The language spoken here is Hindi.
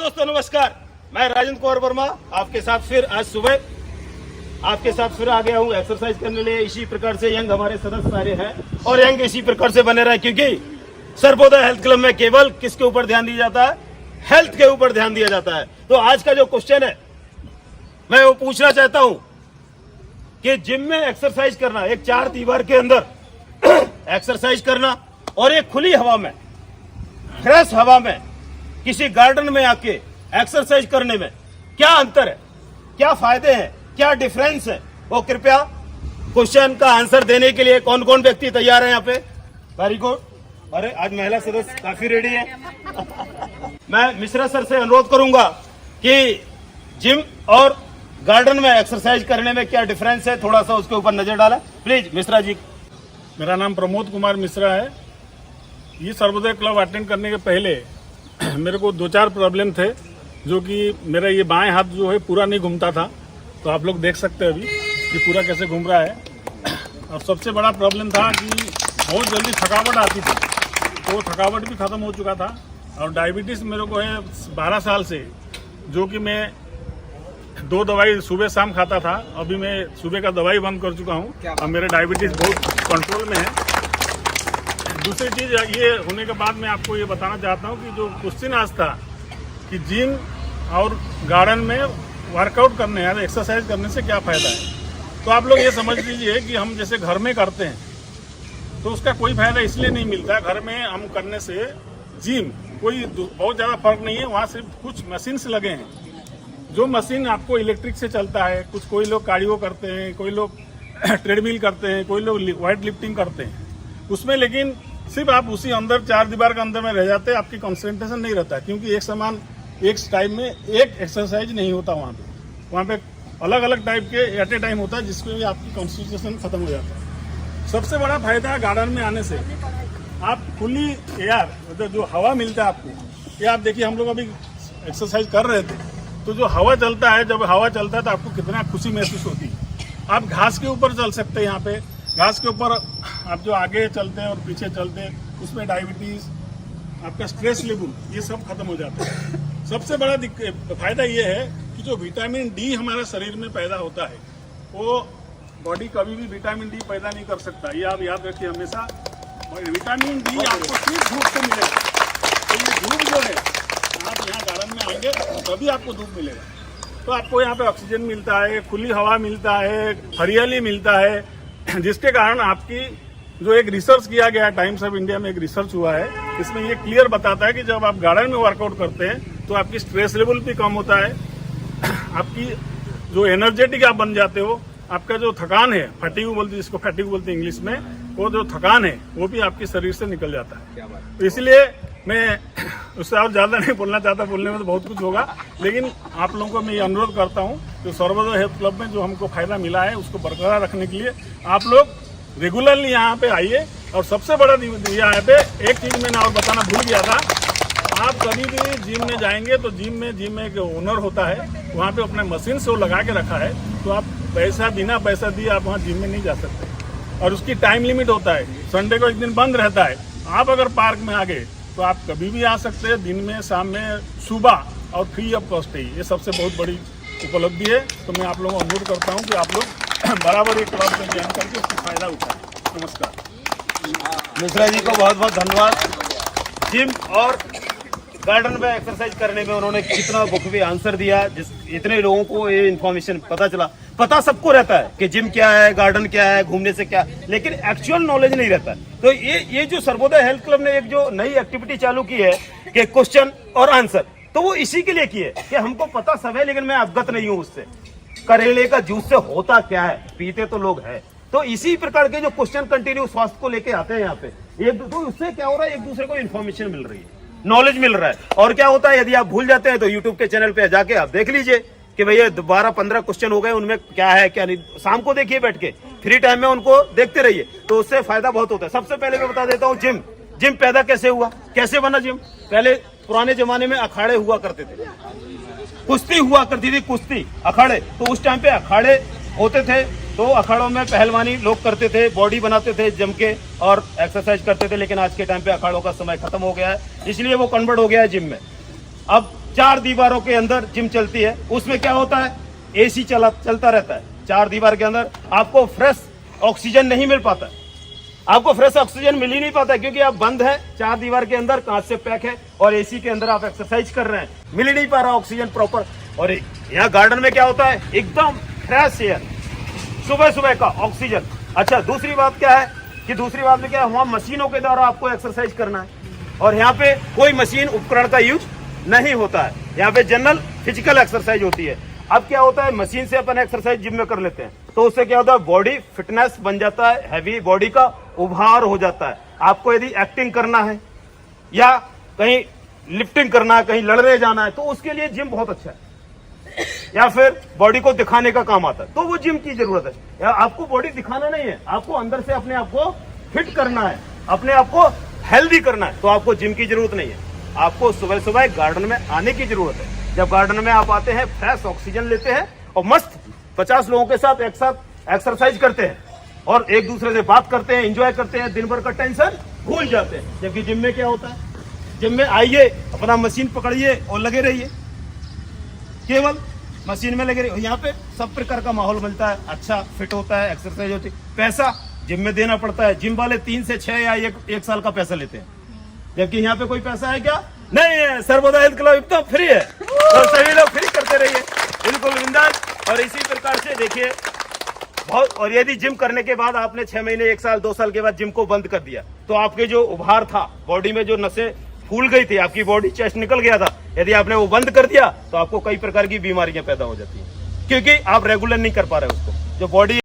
दोस्तों नमस्कार, मैं राजेंद्र कुमार वर्मा आपके साथ फिर आज सुबह आपके साथ फिर आ गया हूँ एक्सरसाइज करने लिए। इसी प्रकार से यंग हमारे सदस्य सारे हैं और यंग इसी प्रकार से बने रहे, क्योंकि सर्वोदय हेल्थ क्लब में केवल किसके ऊपर ध्यान दिया जाता है? हेल्थ के ऊपर ध्यान दिया जाता है। तो आज का जो क्वेश्चन है मैं वो पूछना चाहता हूं कि जिम में एक्सरसाइज करना, एक चार दीवार के अंदर एक्सरसाइज करना और एक खुली हवा में, फ्रेश हवा में, किसी गार्डन में आके एक्सरसाइज करने में क्या अंतर है, क्या फायदे हैं, क्या डिफरेंस है, वो कृपया क्वेश्चन का आंसर देने के लिए कौन कौन व्यक्ति तैयार है यहाँ पे? Very good. अरे आज महिला सदस्य काफी रेडी है। मैं मिश्रा सर से अनुरोध करूंगा कि जिम और गार्डन में एक्सरसाइज करने में क्या डिफरेंस है, थोड़ा सा उसके ऊपर नजर डालें प्लीज। मिश्रा जी। मेरा नाम प्रमोद कुमार मिश्रा है। ये सर्वोदय क्लब अटेंड करने के पहले मेरे को 2-4 प्रॉब्लम थे, जो कि मेरा ये बाएं हाथ जो है पूरा नहीं घूमता था। तो आप लोग देख सकते हैं अभी कि पूरा कैसे घूम रहा है। और सबसे बड़ा प्रॉब्लम था कि बहुत जल्दी थकावट आती थी, तो थकावट भी खत्म हो चुका था। और डायबिटीज़ मेरे को है 12 साल से, जो कि मैं 2 दवाई सुबह शाम खाता था। अभी मैं सुबह का दवाई बंद कर चुका हूँ और मेरे डायबिटीज़ बहुत कंट्रोल में है। दूसरी चीज़ ये होने के बाद मैं आपको ये बताना चाहता हूँ कि जो क्वेश्चन आज था कि जिम और गार्डन में वर्कआउट करने या एक्सरसाइज करने से क्या फ़ायदा है, तो आप लोग ये समझ लीजिए कि हम जैसे घर में करते हैं तो उसका कोई फायदा इसलिए नहीं मिलता। घर में हम करने से जिम कोई बहुत ज़्यादा फर्क नहीं है। वहाँ सिर्फ कुछ मशीन्स लगे हैं, जो मशीन आपको इलेक्ट्रिक से चलता है। कोई लोग कार्डियो करते हैं, कोई लोग ट्रेडमिल करते हैं, कोई लोग वेट लिफ्टिंग करते हैं उसमें। लेकिन सिर्फ आप उसी अंदर 4 दीवार के अंदर में रह जाते हैं, आपकी कंसंट्रेशन नहीं रहता, क्योंकि एक समान एक टाइम में एक एक्सरसाइज नहीं होता। वहाँ पे अलग अलग टाइप के एट ए टाइम होता है, जिसमें भी आपकी कंसंट्रेशन खत्म हो जाता है। सबसे बड़ा फायदा गार्डन में आने से आप खुली एयर, मतलब जो हवा मिलता है आपको। ये आप देखिए, हम लोग अभी एक्सरसाइज कर रहे थे तो जो हवा चलता है, जब हवा चलता है तो आपको कितना खुशी महसूस होती है। आप घास के ऊपर चल सकते हैं। यहाँ पे घास के ऊपर आप जो आगे चलते हैं और पीछे चलते हैं, उसमें डायबिटीज, आपका स्ट्रेस लेवल, ये सब खत्म हो जाता है। सबसे बड़ा फायदा ये है कि जो विटामिन डी हमारे शरीर में पैदा होता है, वो बॉडी कभी भी विटामिन डी पैदा नहीं कर सकता। ये आप याद रखिए हमेशा। और विटामिन डी आपको सिर्फ धूप से मिलेगा। तो ये धूप जो है, आप यहाँ गार्डन में आएंगे तभी आपको धूप मिलेगा। तो आपको यहाँ पे ऑक्सीजन मिलता है, खुली हवा मिलता है, हरियाली मिलता है, जिसके कारण आपकी जो एक रिसर्च किया गया है, टाइम्स ऑफ इंडिया में एक रिसर्च हुआ है, इसमें ये क्लियर बताता है कि जब आप गार्डन में वर्कआउट करते हैं तो आपकी स्ट्रेस लेवल भी कम होता है, आपकी जो एनर्जेटिक आप बन जाते हो, आपका जो थकान है, फटीग बोलते हैं, जिसको फटीग बोलते हैं इंग्लिश में, वो जो थकान है वो भी आपके शरीर से निकल जाता है। तो इसलिए मैं उससे और ज़्यादा नहीं बोलना चाहता, बोलने में तो बहुत कुछ होगा, लेकिन आप लोगों को मैं ये अनुरोध करता हूँ कि सर्वोदय हेल्थ क्लब में जो हमको फायदा मिला है उसको बरकरार रखने के लिए आप लोग रेगुलरली यहाँ पे आइए। और सबसे बड़ा यहाँ पे एक चीज़ मैंने और बताना भूल गया था, आप कभी भी जिम में जाएंगे तो जिम में एक ओनर होता है, वहाँ पे अपने मशीन से वो लगा के रखा है, तो आप बिना पैसा दिए आप वहाँ जिम में नहीं जा सकते। और उसकी टाइम लिमिट होता है, संडे को एक दिन बंद रहता है। आप अगर पार्क में आ गए तो आप कभी भी आ सकते हैं, दिन में, शाम में, सुबह, और फ्री ऑफ कॉस्ट है। ये सबसे बहुत बड़ी उपलब्धि है। तो मैं आप लोगों को अनुरोध करता हूँ कि आप लोग बराबर एक क्लब में ज्वाइन करके उसका फायदा उठाएं। नमस्कार। मिश्रा जी को बहुत बहुत धन्यवाद। जिम और गार्डन में एक्सरसाइज करने में उन्होंने कितना बखूबी आंसर दिया, जिस इतने लोगों को ये इन्फॉर्मेशन पता चला। पता सबको रहता है कि जिम क्या है, गार्डन क्या है, घूमने से क्या, लेकिन एक्चुअल नॉलेज नहीं रहता। तो ये जो सर्वोदय हेल्थ क्लब ने एक जो नई एक्टिविटी चालू की है कि क्वेश्चन और आंसर, तो वो इसी के लिए की है कि हमको पता सब है लेकिन मैं अवगत नहीं हूँ उससे। करेले का जूस से होता क्या है, पीते तो लोग हैं। तो इसी प्रकार के जो क्वेश्चन कंटिन्यू स्वास्थ्य को लेके आते हैं यहाँ पे, तो उससे क्या हो रहा है, एक दूसरे को इन्फॉर्मेशन मिल रही है, नॉलेज मिल रहा है। और क्या होता है, यदि आप भूल जाते हैं तो यूट्यूब के चैनल पे जाके आप देख लीजिए कि भैया 12-15 क्वेश्चन हो गए, उनमें क्या है क्या नहीं। शाम को देखिए बैठ के, फ्री टाइम में उनको देखते रहिए, तो उससे फायदा बहुत होता है। सबसे पहले मैं बता देता हूँ, जिम पैदा कैसे हुआ, कैसे बना जिम। पहले पुराने जमाने में अखाड़े हुआ करते थे, कुश्ती हुआ करती थी, कुश्ती अखाड़े। तो उस टाइम पे अखाड़े होते थे, तो अखाड़ों में पहलवानी लोग करते थे, बॉडी बनाते थे जम के और एक्सरसाइज करते थे। लेकिन आज के टाइम पे अखाड़ों का समय खत्म हो गया है, इसलिए वो कन्वर्ट हो गया है जिम में। अब 4 दीवारों के अंदर जिम चलती है, उसमें क्या होता है, एसी चलता रहता है। 4 दीवार के अंदर आपको फ्रेश ऑक्सीजन नहीं मिल पाता, आपको फ्रेश ऑक्सीजन मिल ही नहीं पाता, क्योंकि आप बंद है 4 दीवार के अंदर, कांच से पैक है, और एसी के अंदर आप एक्सरसाइज कर रहे हैं, मिल ही नहीं पा रहा ऑक्सीजन प्रॉपर। और यहाँ गार्डन में क्या होता है, एकदम फ्रेश एयर, सुबह सुबह का ऑक्सीजन। अच्छा, दूसरी बात क्या है कि दूसरी बात में क्या है, वहां मशीनों के द्वारा आपको एक्सरसाइज करना है, और यहाँ पे कोई मशीन उपकरण का यूज नहीं होता है। यहाँ पे जनरल फिजिकल एक्सरसाइज होती है। अब क्या होता है, मशीन से अपन एक्सरसाइज जिम में कर लेते हैं, तो उससे क्या होता है, बॉडी फिटनेस बन जाता है, हैवी बॉडी का उभार हो जाता है। आपको यदि एक्टिंग करना है या कहीं लिफ्टिंग करना है, कहीं लड़ने जाना है, तो उसके लिए जिम बहुत अच्छा है, या फिर बॉडी को दिखाने का काम आता है, तो वो जिम की जरूरत है। या आपको बॉडी दिखाना नहीं है, आपको अंदर से अपने आप को फिट करना है, अपने आप को हेल्दी करना है, तो आपको जिम की जरूरत नहीं है। आपको सुबह सुबह गार्डन में आने की जरूरत है। जब गार्डन में आप आते हैं, फ्रेश ऑक्सीजन लेते हैं और मस्त 50 लोगों के साथ एक साथ एक्सरसाइज करते हैं और एक दूसरे से बात करते हैं, एंजॉय करते हैं, दिन भर का टेंशन भूल जाते हैं। जबकि जिम में क्या होता है, जिम में आइए, अपना मशीन पकड़िए और लगे रहिए, केवल मशीन में लगे रहिए। यहाँ पे सब प्रकार का माहौल मिलता है, अच्छा फिट होता है, एक्सरसाइज होती है। पैसा जिम में देना पड़ता है, जिम वाले 3 से 6 या 1 साल का पैसा लेते हैं, जबकि यहाँ पे कोई पैसा है क्या, नहीं है। सर्वोदय हेल्थ क्लब एकदम फ्री है, और सभी लोग फ्री करते रहिए, बिल्कुल बिंदास। और इसी प्रकार से देखिए बहुत, और यदि जिम करने के बाद आपने 6 महीने, 1 साल, 2 साल के बाद जिम को बंद कर दिया, तो आपके जो उभार था, बॉडी में जो नसें फूल गई थी, आपकी बॉडी चेस्ट निकल गया था, यदि आपने वो बंद कर दिया, तो आपको कई प्रकार की बीमारियां पैदा हो जाती हैं, क्योंकि आप रेगुलर नहीं कर पा रहे उसको। जो बॉडी